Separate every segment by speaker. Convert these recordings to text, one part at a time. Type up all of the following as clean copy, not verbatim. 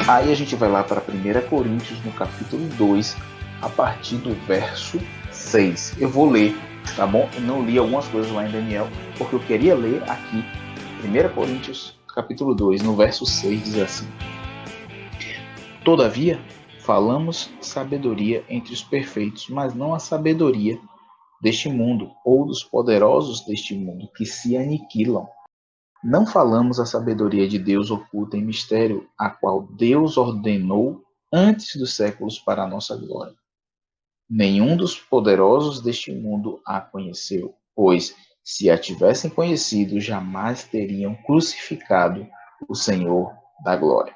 Speaker 1: Aí a gente vai lá para 1 Coríntios, no capítulo 2, a partir do verso 6. Eu vou ler, tá bom? Eu não li algumas coisas lá em Daniel, porque eu queria ler aqui. 1 Coríntios, capítulo 2, no verso 6, diz assim: Todavia, falamos sabedoria entre os perfeitos, mas não a sabedoria deste mundo, ou dos poderosos deste mundo, que se aniquilam. Não falamos a sabedoria de Deus oculta em mistério, a qual Deus ordenou antes dos séculos para a nossa glória. Nenhum dos poderosos deste mundo a conheceu, pois, se a tivessem conhecido, jamais teriam crucificado o Senhor da glória.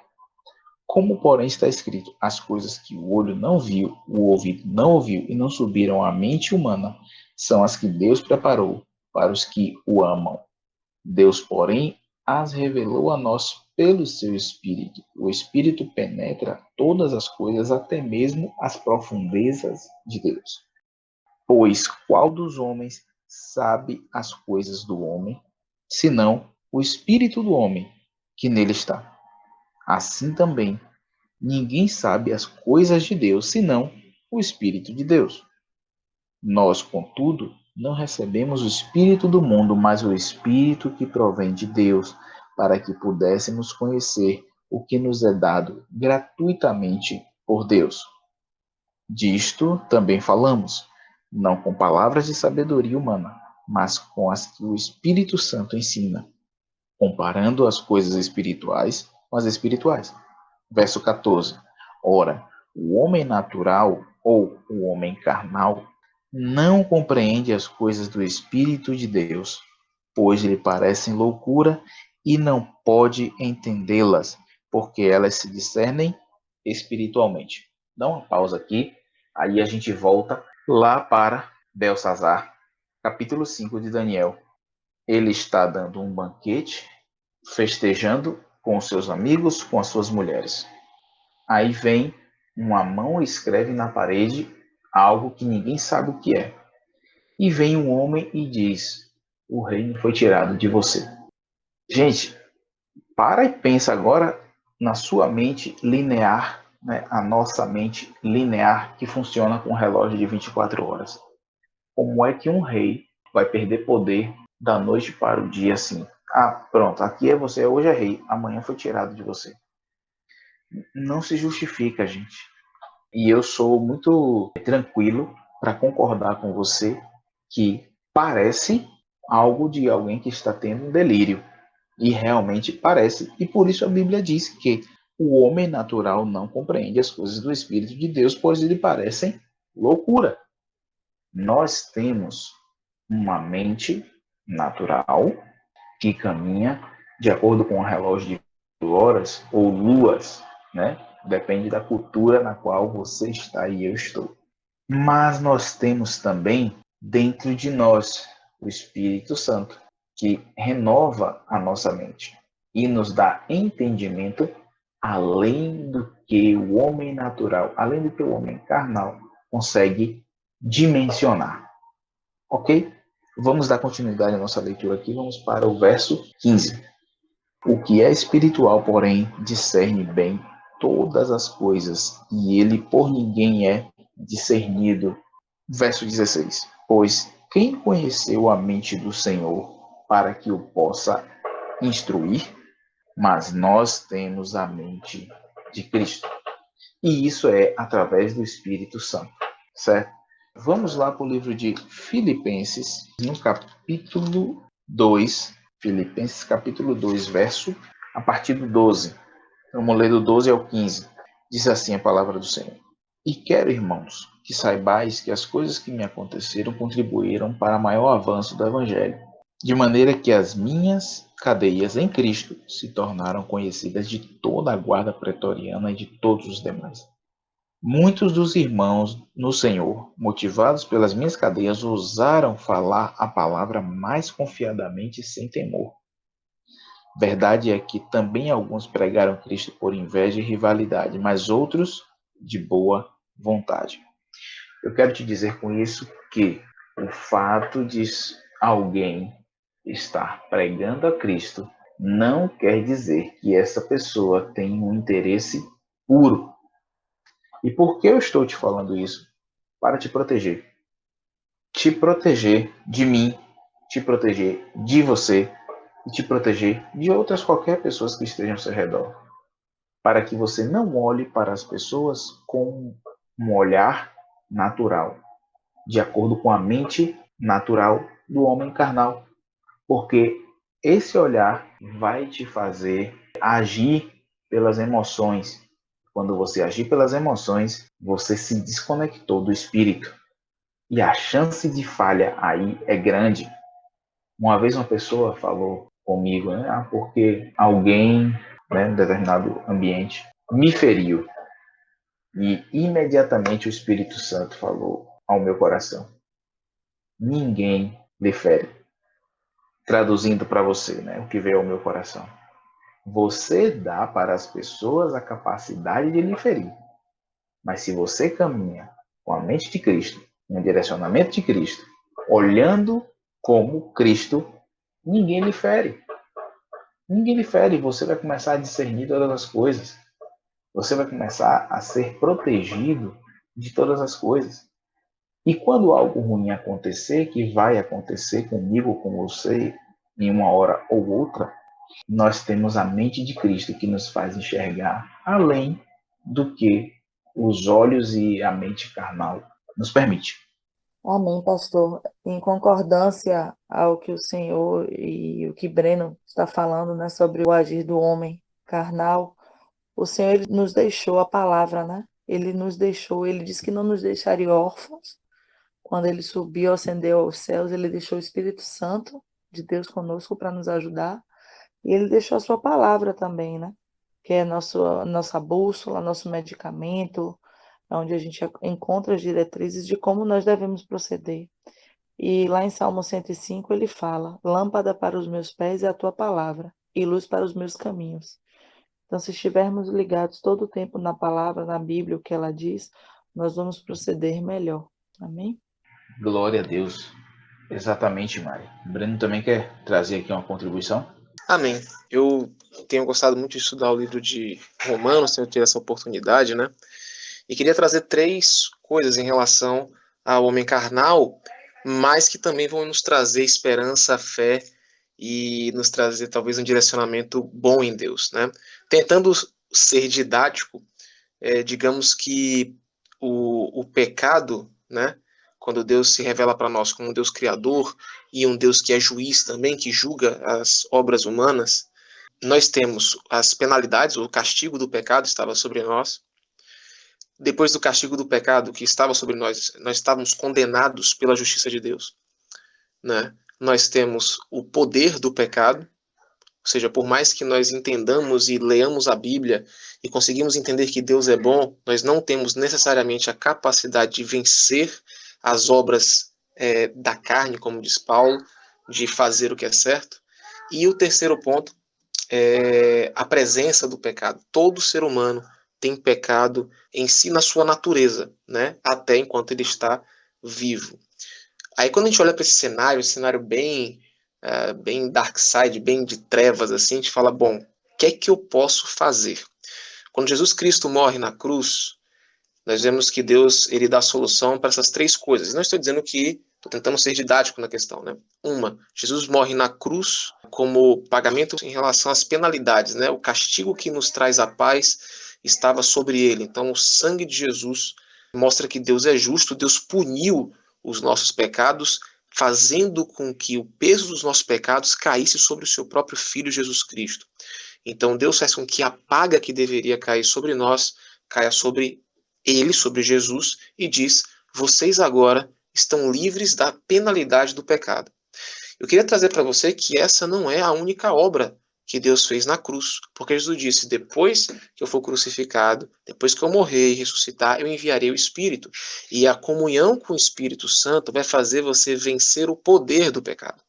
Speaker 1: Como, porém, está escrito, as coisas que o olho não viu, o ouvido não ouviu e não subiram à mente humana, são as que Deus preparou para os que o amam. Deus, porém, as revelou a nós pelo seu Espírito. O Espírito penetra todas as coisas, até mesmo as profundezas de Deus. Pois qual dos homens sabe as coisas do homem, senão o Espírito do homem que nele está? Assim também, ninguém sabe as coisas de Deus, senão o Espírito de Deus. Nós, contudo, não recebemos o Espírito do mundo, mas o Espírito que provém de Deus, para que pudéssemos conhecer o que nos é dado gratuitamente por Deus. Disto também falamos, não com palavras de sabedoria humana, mas com as que o Espírito Santo ensina, comparando as coisas espirituais com as espirituais. Verso 14. Ora, o homem natural ou o homem carnal não compreende as coisas do Espírito de Deus, pois lhe parecem loucura e não pode entendê-las, porque elas se discernem espiritualmente. Dá uma pausa aqui, aí a gente volta lá para Belsazar, capítulo 5 de Daniel. Ele está dando um banquete, festejando com os seus amigos, com as suas mulheres. Aí vem uma mão e escreve na parede algo que ninguém sabe o que é. E vem um homem e diz: o reino foi tirado de você. Gente, para e pensa agora na sua mente linear, né? A nossa mente linear que funciona com um relógio de 24 horas. Como é que um rei vai perder poder da noite para o dia assim? Ah, pronto, aqui é você, hoje é rei, amanhã foi tirado de você. Não se justifica, gente. E eu sou muito tranquilo para concordar com você que parece algo de alguém que está tendo um delírio. E realmente parece. E por isso a Bíblia diz que o homem natural não compreende as coisas do Espírito de Deus, pois lhe parecem loucura. Nós temos uma mente natural que caminha de acordo com o relógio de horas ou luas, né? Depende da cultura na qual você está e eu estou. Mas nós temos também dentro de nós o Espírito Santo, que renova a nossa mente e nos dá entendimento além do que o homem natural, além do que o homem carnal consegue dimensionar. Ok? Vamos dar continuidade à nossa leitura aqui, vamos para o verso 15. O que é espiritual, porém, discerne bem todas as coisas, e ele por ninguém é discernido. Verso 16. Pois quem conheceu a mente do Senhor para que o possa instruir? Mas nós temos a mente de Cristo. E isso é através do Espírito Santo, certo? Vamos lá para o livro de Filipenses, no capítulo 2. Filipenses, capítulo 2, verso a partir do 12. Vamos ler do 12 ao 15. Diz assim a palavra do Senhor. E quero, irmãos, que saibais que as coisas que me aconteceram contribuíram para maior avanço do Evangelho, de maneira que as minhas cadeias em Cristo se tornaram conhecidas de toda a guarda pretoriana e de todos os demais. Muitos dos irmãos no Senhor, motivados pelas minhas cadeias, ousaram falar a palavra mais confiadamente e sem temor. Verdade é que também alguns pregaram Cristo por inveja e rivalidade, mas outros de boa vontade. Eu quero te dizer com isso que o fato de alguém estar pregando a Cristo não quer dizer que essa pessoa tem um interesse puro. E por que eu estou te falando isso? Para te proteger. Te proteger de mim, te proteger de você e te proteger de outras qualquer pessoas que estejam ao seu redor. Para que você não olhe para as pessoas com um olhar natural, de acordo com a mente natural do homem carnal. Porque esse olhar vai te fazer agir pelas emoções. Quando você agir pelas emoções, você se desconectou do espírito. E a chance de falha aí é grande. Uma vez uma pessoa falou comigo, né, porque alguém, né, em determinado ambiente, me feriu. E imediatamente o Espírito Santo falou ao meu coração: ninguém lhe fere. Traduzindo para você, né, o que veio ao meu coração. Você dá para as pessoas a capacidade de lhe ferir. Mas se você caminha com a mente de Cristo, no direcionamento de Cristo, olhando como Cristo, ninguém lhe fere. Ninguém lhe fere. Você vai começar a discernir todas as coisas. Você vai começar a ser protegido de todas as coisas. E quando algo ruim acontecer, que vai acontecer comigo, com você, em uma hora ou outra, nós temos a mente de Cristo que nos faz enxergar além do que os olhos e a mente carnal nos permite.
Speaker 2: Amém, pastor. Em concordância ao que o Senhor e o que Breno está falando, né, sobre o agir do homem carnal, o Senhor ele nos deixou a palavra, né? Ele nos deixou, ele disse que não nos deixaria órfãos. Quando ele subiu, ascendeu aos céus, ele deixou o Espírito Santo de Deus conosco para nos ajudar. E ele deixou a sua palavra também, né? Que é nossa bússola, nosso medicamento, onde a gente encontra as diretrizes de como nós devemos proceder. E lá em Salmo 105 ele fala: Lâmpada para os meus pés é a tua palavra, e luz para os meus caminhos. Então, se estivermos ligados todo o tempo na palavra, na Bíblia, o que ela diz, nós vamos proceder melhor. Amém?
Speaker 1: Glória a Deus. Exatamente, Mari. O Breno também quer trazer aqui uma contribuição?
Speaker 3: Amém. Eu tenho gostado muito de estudar o livro de Romanos, tenho tido essa oportunidade, né? E queria trazer três coisas em relação ao homem carnal, mas que também vão nos trazer esperança, fé e nos trazer talvez um direcionamento bom em Deus, né? Tentando ser didático, digamos que o pecado, né? Quando Deus se revela para nós como um Deus criador e um Deus que é juiz também, que julga as obras humanas, nós temos as penalidades, o castigo do pecado estava sobre nós. Depois do castigo do pecado que estava sobre nós, nós estávamos condenados pela justiça de Deus, né? Nós temos o poder do pecado, ou seja, por mais que nós entendamos e leamos a Bíblia e conseguimos entender que Deus é bom, nós não temos necessariamente a capacidade de vencer as obras da carne, como diz Paulo, de fazer o que é certo. E o terceiro ponto é a presença do pecado. Todo ser humano tem pecado em si na sua natureza, né? Até enquanto ele está vivo. Aí quando a gente olha para esse cenário bem dark side, bem de trevas, assim, a gente fala, bom, o que é que eu posso fazer? Quando Jesus Cristo morre na cruz, nós vemos que Deus ele dá a solução para essas três coisas. Não estou dizendo que estou tentando ser didático na questão, né? Uma, Jesus morre na cruz como pagamento em relação às penalidades, né? O castigo que nos traz a paz estava sobre ele. Então, o sangue de Jesus mostra que Deus é justo, Deus puniu os nossos pecados, fazendo com que o peso dos nossos pecados caísse sobre o seu próprio Filho Jesus Cristo. Então, Deus faz com que a paga que deveria cair sobre nós caia sobre ele, sobre Jesus, e diz: vocês agora estão livres da penalidade do pecado. Eu queria trazer para você que essa não é a única obra que Deus fez na cruz, porque Jesus disse: depois que eu for crucificado, depois que eu morrer e ressuscitar, eu enviarei o Espírito. E a comunhão com o Espírito Santo vai fazer você vencer o poder do pecado.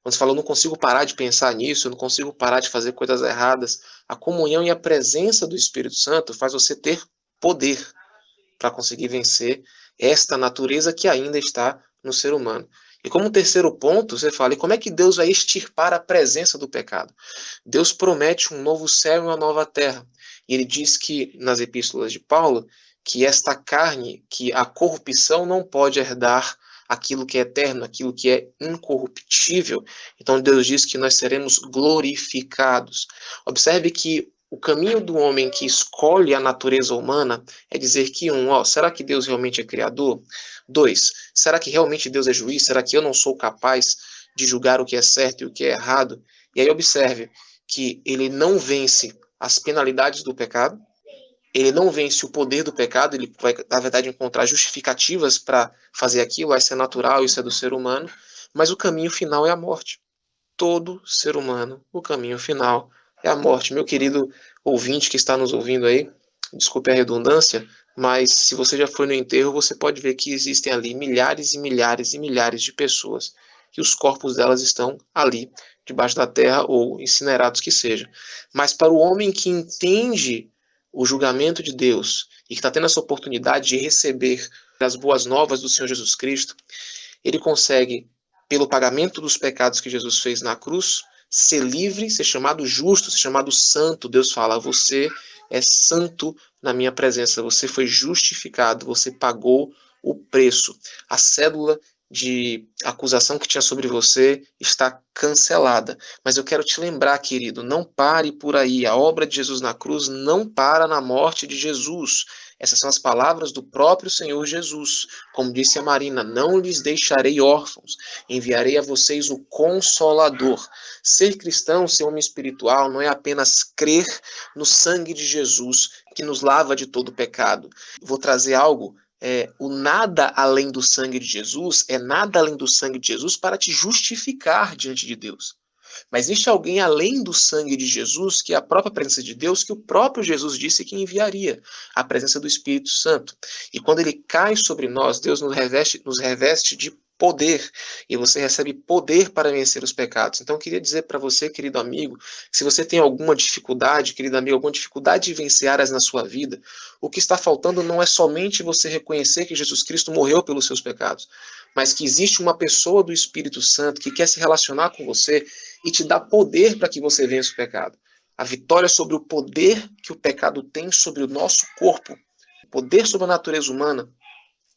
Speaker 3: Quando você fala, eu não consigo parar de pensar nisso, eu não consigo parar de fazer coisas erradas, a comunhão e a presença do Espírito Santo faz você ter poder para conseguir vencer esta natureza que ainda está no ser humano. E como terceiro ponto, você fala, e como é que Deus vai extirpar a presença do pecado? Deus promete um novo céu e uma nova terra. E ele diz que, nas epístolas de Paulo, que esta carne, que a corrupção não pode herdar aquilo que é eterno, aquilo que é incorruptível. Então Deus diz que nós seremos glorificados. Observe que o caminho do homem que escolhe a natureza humana é dizer que, será que Deus realmente é criador? 2, será que realmente Deus é juiz? Será que eu não sou capaz de julgar o que é certo e o que é errado? E aí observe que ele não vence as penalidades do pecado, ele não vence o poder do pecado, ele vai, na verdade, encontrar justificativas para fazer aquilo, isso é natural, isso é do ser humano, mas o caminho final é a morte. Todo ser humano, o caminho final é a morte. Meu querido ouvinte que está nos ouvindo aí, desculpe a redundância, mas se você já foi no enterro, você pode ver que existem ali milhares e milhares e milhares de pessoas que os corpos delas estão ali, debaixo da terra ou incinerados que seja. Mas para o homem que entende o julgamento de Deus e que está tendo essa oportunidade de receber as boas novas do Senhor Jesus Cristo, ele consegue, pelo pagamento dos pecados que Jesus fez na cruz, ser livre, ser chamado justo, ser chamado santo. Deus fala: você é santo na minha presença, você foi justificado, você pagou o preço. A cédula de acusação que tinha sobre você está cancelada. Mas eu quero te lembrar, querido, não pare por aí. A obra de Jesus na cruz não para na morte de Jesus. Essas são as palavras do próprio Senhor Jesus. Como disse a Marina, não lhes deixarei órfãos, enviarei a vocês o Consolador. Ser cristão, ser homem espiritual, não é apenas crer no sangue de Jesus, que nos lava de todo pecado. Vou trazer algo, o nada além do sangue de Jesus é nada além do sangue de Jesus para te justificar diante de Deus. Mas existe alguém além do sangue de Jesus, que é a própria presença de Deus, que o próprio Jesus disse que enviaria, a presença do Espírito Santo. E quando ele cai sobre nós, Deus nos reveste de poder, e você recebe poder para vencer os pecados. Então eu queria dizer para você, querido amigo, que se você tem alguma dificuldade, querido amigo, alguma dificuldade de vencer áreas na sua vida, o que está faltando não é somente você reconhecer que Jesus Cristo morreu pelos seus pecados, mas que existe uma pessoa do Espírito Santo que quer se relacionar com você e te dá poder para que você vença o pecado. A vitória sobre o poder que o pecado tem sobre o nosso corpo, o poder sobre a natureza humana,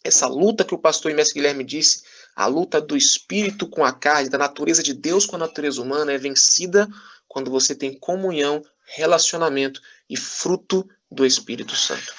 Speaker 3: essa luta que o pastor Mestre Guilherme disse, a luta do espírito com a carne, da natureza de Deus com a natureza humana, é vencida quando você tem comunhão, relacionamento e fruto do Espírito Santo.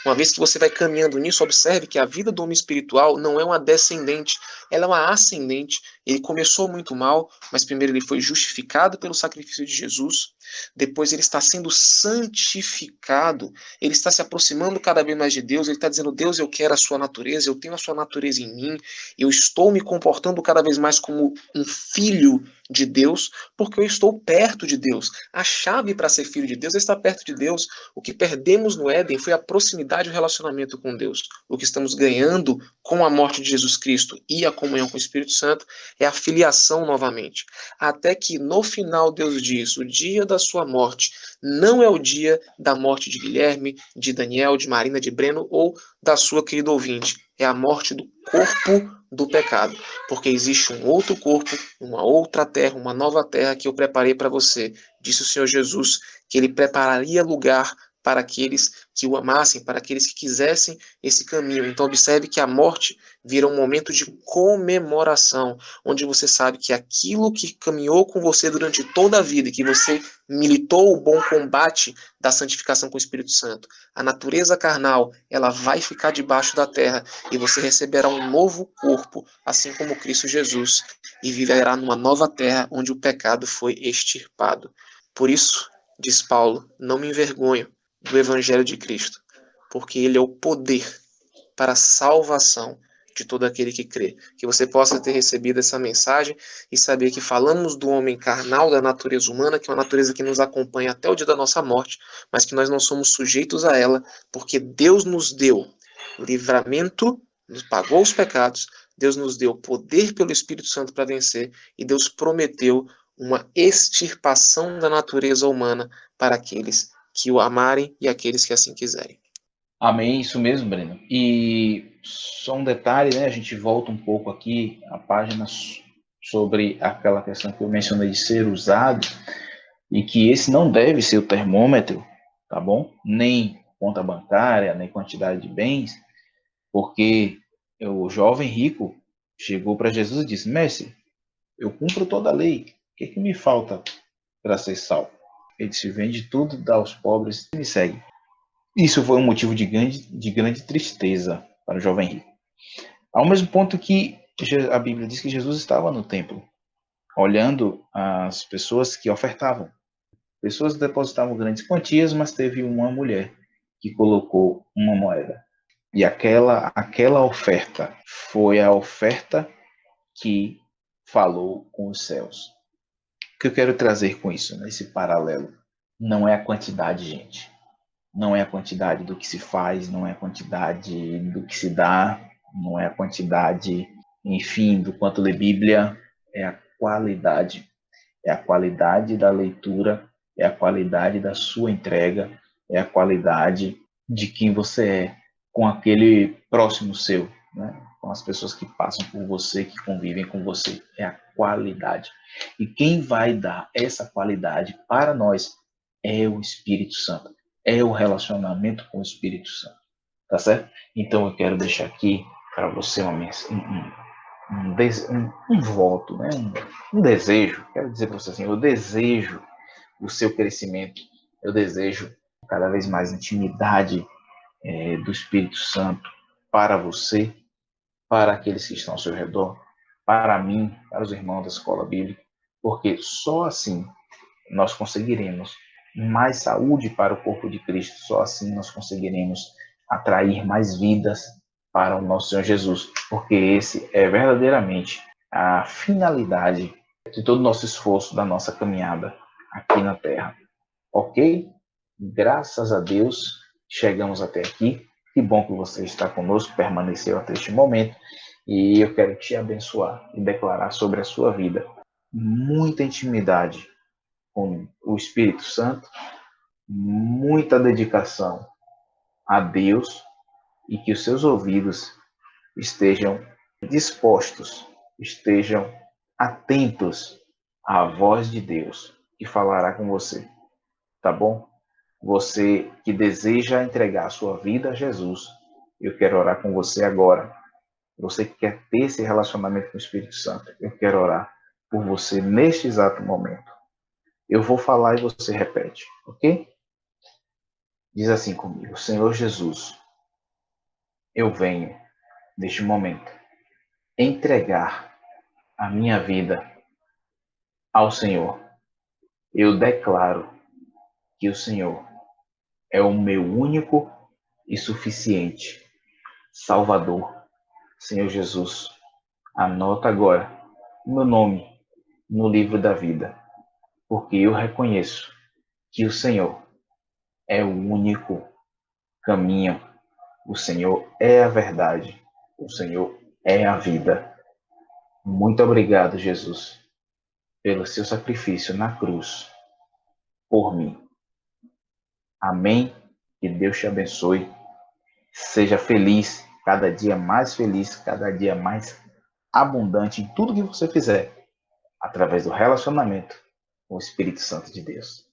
Speaker 3: Uma vez que você vai caminhando nisso, observe que a vida do homem espiritual não é uma descendente, ela é uma ascendente. Ele começou muito mal, mas primeiro ele foi justificado pelo sacrifício de Jesus, depois ele está sendo santificado, ele está se aproximando cada vez mais de Deus, ele está dizendo: Deus, eu quero a sua natureza, eu tenho a sua natureza em mim, eu estou me comportando cada vez mais como um filho de Deus, porque eu estou perto de Deus. A chave para ser filho de Deus é estar perto de Deus. O que perdemos no Éden foi a proximidade e o relacionamento com Deus. O que estamos ganhando com a morte de Jesus Cristo e a comunhão com o Espírito Santo é a filiação novamente. Até que no final Deus diz: o dia da sua morte não é o dia da morte de Guilherme, de Daniel, de Marina, de Breno ou da sua querida ouvinte. É a morte do corpo do pecado, porque existe um outro corpo, uma outra terra, uma nova terra que eu preparei para você. Disse o Senhor Jesus que ele prepararia lugar para aqueles que o amassem, para aqueles que quisessem esse caminho. Então observe que a morte vira um momento de comemoração, onde você sabe que aquilo que caminhou com você durante toda a vida, que você militou o bom combate da santificação com o Espírito Santo, a natureza carnal, ela vai ficar debaixo da terra e você receberá um novo corpo, assim como Cristo Jesus, e viverá numa nova terra onde o pecado foi extirpado. Por isso, diz Paulo, não me envergonho do Evangelho de Cristo, porque ele é o poder para a salvação de todo aquele que crê. Que você possa ter recebido essa mensagem e saber que falamos do homem carnal, da natureza humana, que é uma natureza que nos acompanha até o dia da nossa morte, mas que nós não somos sujeitos a ela, porque Deus nos deu livramento, nos pagou os pecados, Deus nos deu poder pelo Espírito Santo para vencer, e Deus prometeu uma extirpação da natureza humana para aqueles que o amarem e aqueles que assim quiserem.
Speaker 1: Amém, isso mesmo, Breno. E só um detalhe, né? A gente volta um pouco aqui a página sobre aquela questão que eu mencionei de ser usado, e que esse não deve ser o termômetro tá bom? Nem conta bancária, nem quantidade de bens, porque o jovem rico chegou para Jesus e disse: Mestre, eu cumpro toda a lei, o que me falta para ser salvo? Ele disse: vende tudo, dá aos pobres e me segue. Isso foi um motivo de grande tristeza para o jovem rico. Ao mesmo ponto que a Bíblia diz que Jesus estava no templo, olhando as pessoas que ofertavam. Pessoas depositavam grandes quantias, mas teve uma mulher que colocou uma moeda. E aquela oferta foi a oferta que falou com os céus. O que eu quero trazer com isso, nesse paralelo? Não é a quantidade, gente. Não é a quantidade do que se faz, não é a quantidade do que se dá, não é a quantidade, enfim, do quanto lê Bíblia, é a qualidade. É a qualidade da leitura, é a qualidade da sua entrega, é a qualidade de quem você é com aquele próximo seu, né? Com as pessoas que passam por você, que convivem com você. É a qualidade. E quem vai dar essa qualidade para nós é o Espírito Santo. É o relacionamento com o Espírito Santo. Tá certo? Então eu quero deixar aqui para você um voto, né? Um desejo. Quero dizer para você assim, eu desejo o seu crescimento, eu desejo cada vez mais intimidade do Espírito Santo para você, para aqueles que estão ao seu redor, para mim, para os irmãos da escola bíblica, porque só assim nós conseguiremos mais saúde para o corpo de Cristo, só assim nós conseguiremos atrair mais vidas para o nosso Senhor Jesus, porque esse é verdadeiramente a finalidade de todo o nosso esforço, da nossa caminhada aqui na Terra. Ok? Graças a Deus, chegamos até aqui. Que bom que você está conosco, permaneceu até este momento. E eu quero te abençoar e declarar sobre a sua vida muita intimidade com o Espírito Santo, muita dedicação a Deus e que os seus ouvidos estejam dispostos, estejam atentos à voz de Deus que falará com você, tá bom? Você que deseja entregar a sua vida a Jesus, eu quero orar com você agora. Você que quer ter esse relacionamento com o Espírito Santo, eu quero orar por você neste exato momento. Eu vou falar e você repete, ok? Diz assim comigo: Senhor Jesus, eu venho, neste momento, entregar a minha vida ao Senhor. Eu declaro que o Senhor é o meu único e suficiente Salvador. Senhor Jesus, anota agora o meu nome no livro da vida, porque eu reconheço que o Senhor é o único caminho, o Senhor é a verdade, o Senhor é a vida. Muito obrigado, Jesus, pelo seu sacrifício na cruz por mim. Amém. Que Deus te abençoe. Seja feliz, cada dia mais abundante em tudo que você fizer, através do relacionamento com o Espírito Santo de Deus.